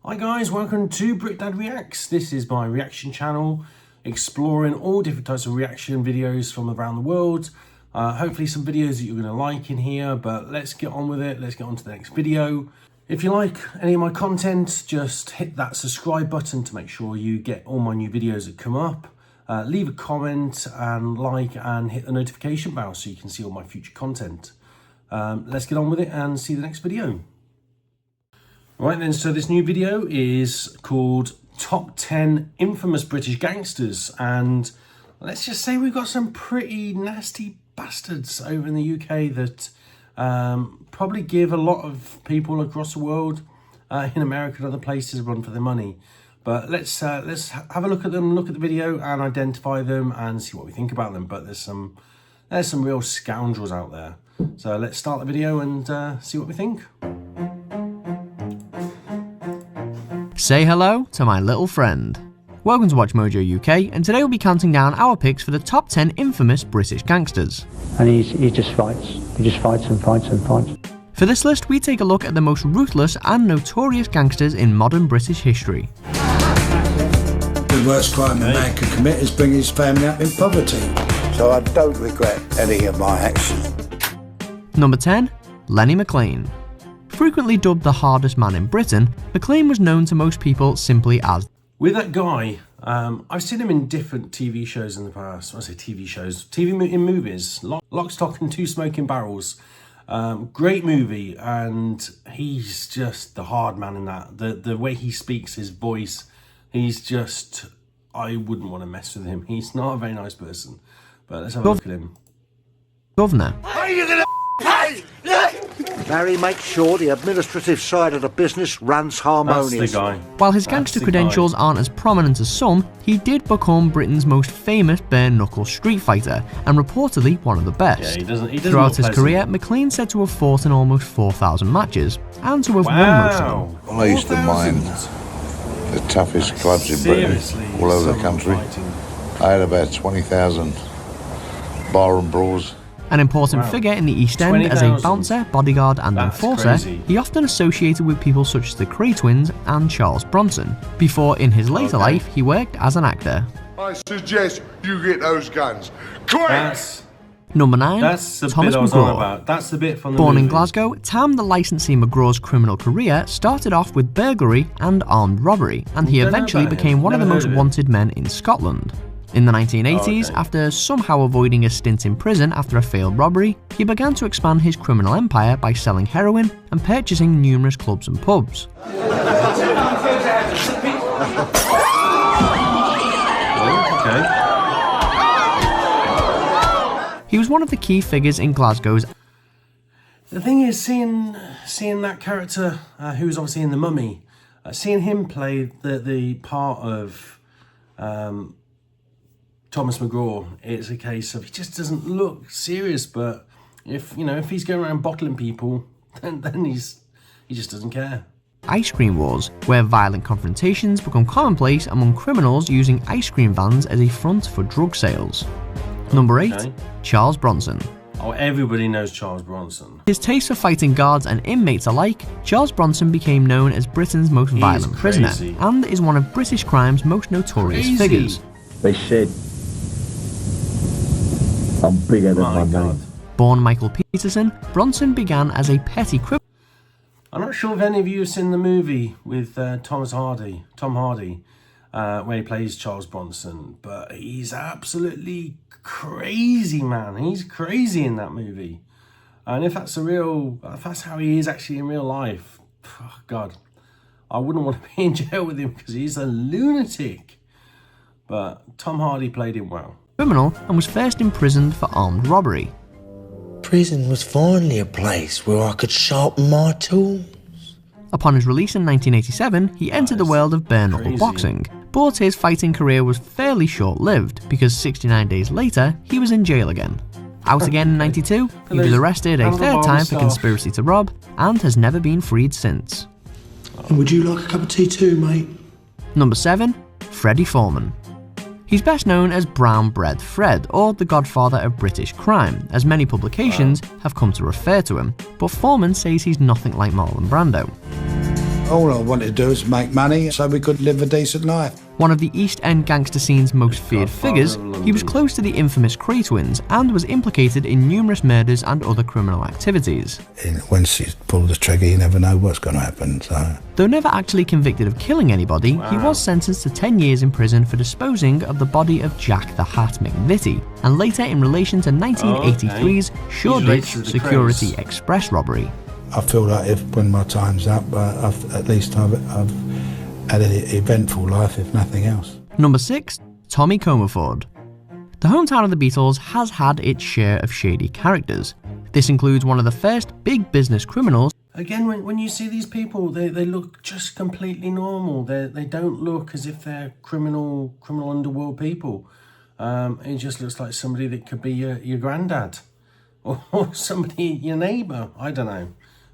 Hi guys, welcome to Brit Dad Reacts. This is my reaction channel, exploring all different types of reaction videos from around the world. Hopefully some videos that you're going to like in here, but let's get on with it. Let's get on to the next video. If you like any of my content, just hit that subscribe button to make sure you get all my new videos that come up. Leave a comment and like and hit the notification bell so you can see all my future content. Let's get on with it and see the next video. Right then, so this new video is called Top 10 Infamous British Gangsters, and let's just say we've got some pretty nasty bastards over in the UK that probably give a lot of people across the world, in America and other places, a run for their money. But let's have a look at them, look at the video and identify them and see what we think about them. But there's some real scoundrels out there. So let's start the video and see what we think. Say hello to my little friend. Welcome to Watch Mojo UK, and today we'll be counting down our picks for the top 10 infamous British gangsters. And he just fights. He just fights and fights and fights. For this list, we take a look at the most ruthless and notorious gangsters in modern British history. The worst crime a man could commit is bringing his family up in poverty. So I don't regret any of my actions. Number 10. Lenny McLean. Frequently dubbed the hardest man in Britain, McLean was known to most people simply as... With that guy, I've seen him in different TV shows in the past. When I say TV shows, in movies. Lock, Stock and Two Smoking Barrels. Great movie, and he's just the hard man in that. The way he speaks, his voice, he's just... I wouldn't want to mess with him. He's not a very nice person. But let's have a look at him. Governor. Are you gonna pay? Barry makes sure the administrative side of the business runs harmoniously. That's the guy. While his gangster credentials aren't as prominent as some, he did become Britain's most famous bare-knuckle street fighter, and reportedly one of the best. Yeah, he doesn't Throughout his career, McLean said to have fought in almost 4,000 matches, and to have won most of them. Well, I used to mind the toughest clubs in Britain, all over the country. I had about 20,000 barroom brawls. An important figure in the East End as a bouncer, bodyguard and enforcer, he often associated with people such as the Kray twins and Charles Bronson, before in his later life he worked as an actor. I suggest you get those guns. Quick! Number 9. That's the Thomas bit I was on McGraw. about. That's the bit from the Born in movie. Glasgow, Tam the licensee McGraw's criminal career started off with burglary and armed robbery, and he eventually became one of the most wanted men in Scotland. In the 1980s, after somehow avoiding a stint in prison after a failed robbery, he began to expand his criminal empire by selling heroin and purchasing numerous clubs and pubs. He was one of the key figures in Glasgow's... The thing is, seeing that character, who's obviously in The Mummy, seeing him play the part of Thomas McGraw, it's a case of he just doesn't look serious, but if he's going around bottling people, then he just doesn't care. Ice cream wars, where violent confrontations become commonplace among criminals using ice cream vans as a front for drug sales. Number 8. Charles Bronson. Oh, everybody knows Charles Bronson. His taste for fighting guards and inmates alike, Charles Bronson became known as Britain's most violent prisoner, and is one of British crime's most notorious figures. They said, I'm bigger than my name. Born Michael Peterson, Bronson began as a petty criminal. I'm not sure if any of you have seen the movie with Tom Hardy, where he plays Charles Bronson, but he's absolutely crazy, man. He's crazy in that movie. And if that's how he is actually in real life, oh God, I wouldn't want to be in jail with him because he's a lunatic. But Tom Hardy played him well. Criminal and was first imprisoned for armed robbery. Prison was finally a place where I could sharpen my tools. Upon his release in 1987, he entered the world of bare-knuckle boxing, but his fighting career was fairly short-lived because 69 days later, he was in jail again. Out again in 92, he was arrested a third time for conspiracy to rob and has never been freed since. And would you like a cup of tea too, mate? Number 7. Freddie Foreman. He's best known as Brown Bread Fred, or the godfather of British crime, as many publications have come to refer to him, but Foreman says he's nothing like Marlon Brando. All I wanted to do was make money so we could live a decent life. One of the East End gangster scene's most feared figures, he was close to the infamous Kray twins and was implicated in numerous murders and other criminal activities. Once you pull the trigger, you never know what's going to happen. So. Though never actually convicted of killing anybody, he was sentenced to 10 years in prison for disposing of the body of Jack the Hat McVitie, and later in relation to 1983's Shoreditch Security Express robbery. I feel like when my time's up, at least I've had an eventful life, if nothing else. Number 6. Tommy Comerford. The hometown of the Beatles has had its share of shady characters. This includes one of the first big business criminals. Again, when you see these people, they look just completely normal. They don't look as if they're criminal underworld people. It just looks like somebody that could be your granddad or somebody, your neighbour. I don't know.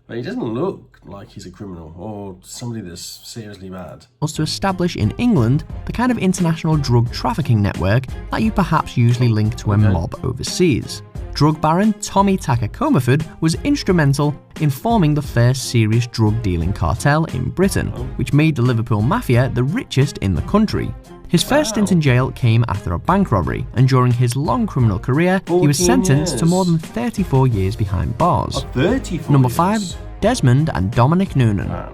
But he doesn't look like he's a criminal or somebody that's seriously bad. Was to establish in England the kind of international drug trafficking network that you perhaps usually link to a mob overseas. Drug baron Tommy Tucker Comerford was instrumental in forming the first serious drug dealing cartel in Britain, which made the Liverpool Mafia the richest in the country. His first stint in jail came after a bank robbery, and during his long criminal career, he was sentenced to more than 34 years behind bars. 34 Number 5. Desmond and Dominic Noonan. Wow.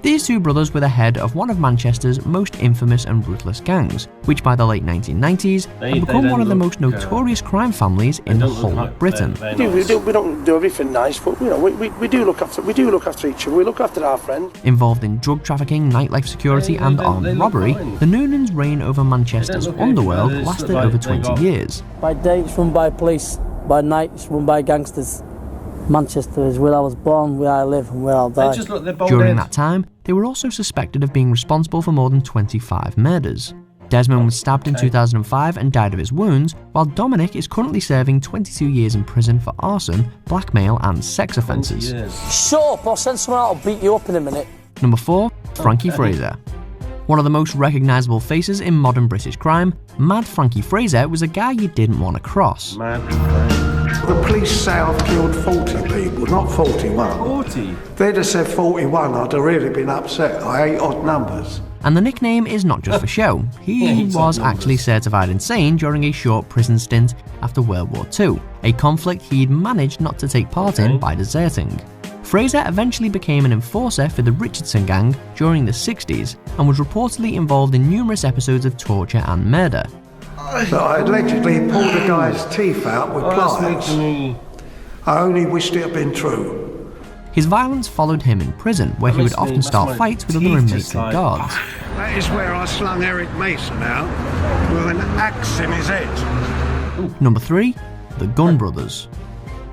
These two brothers were the head of one of Manchester's most infamous and ruthless gangs, which by the late 1990s had become one of the most notorious crime families in the whole of Britain. We don't do everything nice, but you know, we do look after each other. We look after our friends. Involved in drug trafficking, nightlife security, and armed robbery, the Noonans' reign over Manchester's underworld lasted over 20 years. By day, it's run by police. By night, it's run by gangsters. Manchester is where I was born, where I live, and where I'll die. During that time, they were also suspected of being responsible for more than 25 murders. Desmond was stabbed in 2005 and died of his wounds, while Dominic is currently serving 22 years in prison for arson, blackmail, and sex offences. Shut up, I'll send someone out, I'll beat you up in a minute. Number 4. Frankie Fraser. One of the most recognisable faces in modern British crime, Mad Frankie Fraser was a guy you didn't want to cross. The police say I've killed 40 people, not 41. 40? If they'd have said 41, I'd have really been upset. I hate odd numbers. And the nickname is not just for show. He was actually certified insane during a short prison stint after World War II, a conflict he'd managed not to take part in by deserting. Fraser eventually became an enforcer for the Richardson gang during the 60s and was reportedly involved in numerous episodes of torture and murder. So I allegedly pulled a guy's teeth out with pliers. I only wished it had been true. His violence followed him in prison, where he would often start fights with other inmates and guards. That is where I slung Eric Mason out with an axe in his head. Number 3. The Gunn Brothers.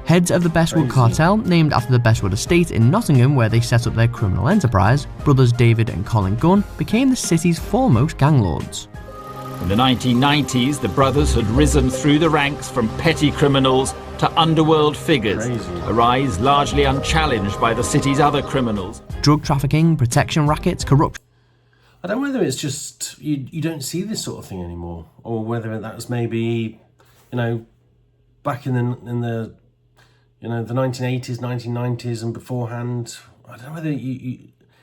Heads of the Bestwood cartel, named after the Bestwood estate in Nottingham where they set up their criminal enterprise, brothers David and Colin Gunn became the city's foremost gang lords. In the 1990s, the brothers had risen through the ranks from petty criminals to underworld figures, a rise largely unchallenged by the city's other criminals. Drug trafficking, protection rackets, corruption. I don't know whether it's just you don't see this sort of thing anymore, or whether that was maybe, back in the the 1980s, 1990s, and beforehand. I don't know whether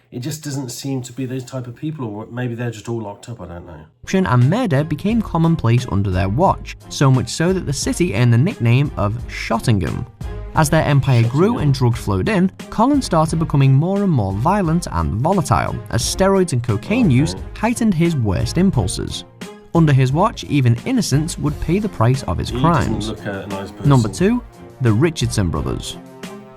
it just doesn't seem to be those type of people, or maybe they're just all locked up, I don't know. Corruption and murder became commonplace under their watch, so much so that the city earned the nickname of Shottingham. As their empire grew and drugs flowed in, Colin started becoming more and more violent and volatile, as steroids and cocaine use heightened his worst impulses. Under his watch, even innocents would pay the price of his crimes. Number 2. The Richardson Brothers.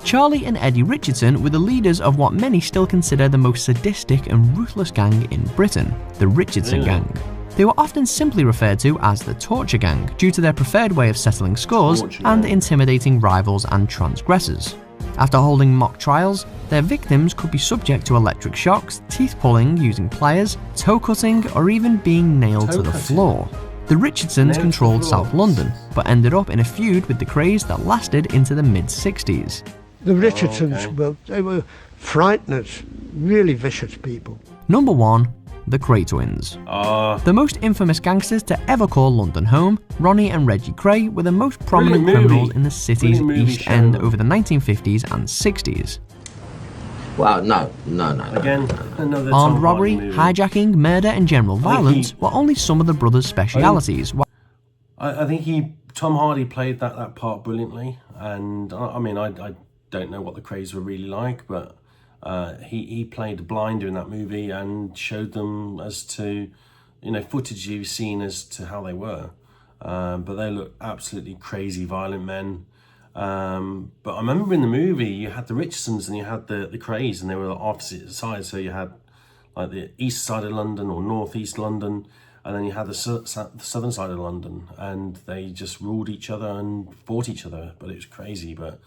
Charlie and Eddie Richardson were the leaders of what many still consider the most sadistic and ruthless gang in Britain, the Richardson Gang. They were often simply referred to as the Torture Gang due to their preferred way of settling scores and intimidating rivals and transgressors. After holding mock trials, their victims could be subject to electric shocks, teeth pulling using pliers, toe cutting, or even being nailed to the floor. The Richardsons controlled South London, but ended up in a feud with the Krays that lasted into the mid-60s. The Richardsons, they were frighteners, really vicious people. Number 1. The Kray twins. The most infamous gangsters to ever call London home, Ronnie and Reggie Kray were the most prominent criminals in the city's East End over the 1950s and 60s. Well, no. Again, another Armed Tom robbery, Hardy movie. hijacking, murder and general violence were only some of the brothers' specialities. I think Tom Hardy played that part brilliantly, and I mean I don't know what the Krays were really like, but he played a blinder in that movie and showed them as to, you know, footage you've seen as to how they were, but they look absolutely crazy, violent men. But I remember in the movie you had the Richardsons and you had the Krays, and they were opposite sides. So you had like the east side of London or northeast London, and then you had the southern side of London, and they just ruled each other and fought each other. But it was crazy. But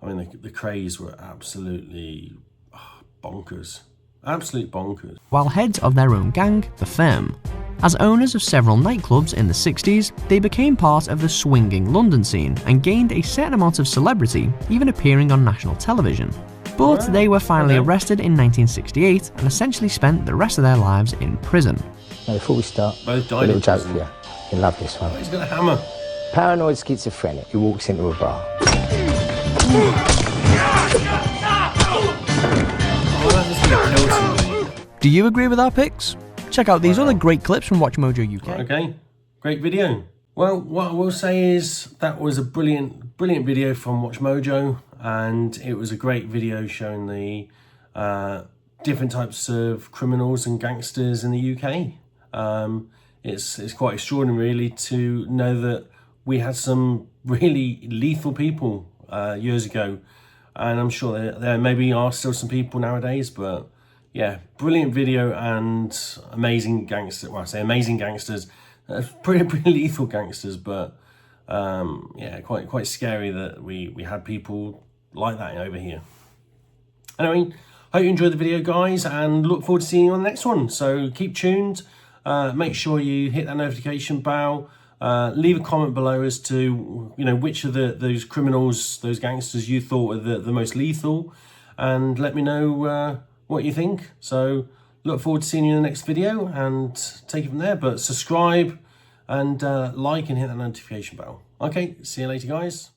I mean, the Krays were absolutely bonkers, absolute bonkers. While heads of their own gang, the Firm. As owners of several nightclubs in the 60s, they became part of the swinging London scene and gained a certain amount of celebrity, even appearing on national television. But they were finally arrested in 1968 and essentially spent the rest of their lives in prison. Now, before we start, both a died little joke for you. You love this one. He's got a hammer. Paranoid schizophrenic who walks into a bar. Do you agree with our picks? Check out these other great clips from Watch Mojo UK. Okay, great video. Well, what I will say is that was a brilliant video from Watch Mojo, and it was a great video showing the different types of criminals and gangsters in the UK. It's quite extraordinary, really, to know that we had some really lethal people years ago, and I'm sure there maybe are still some people nowadays, but yeah, brilliant video and amazing gangsters. Well, I say amazing gangsters, pretty lethal gangsters, but yeah, quite scary that we had people like that over here. Anyway, hope you enjoyed the video, guys, and look forward to seeing you on the next one. So keep tuned. Make sure you hit that notification bell. Leave a comment below as to, you know, which of those criminals, those gangsters you thought were the most lethal, and let me know what you think. So look forward to seeing you in the next video and take it from there. But subscribe and like and hit that notification bell. Okay, see you later, guys.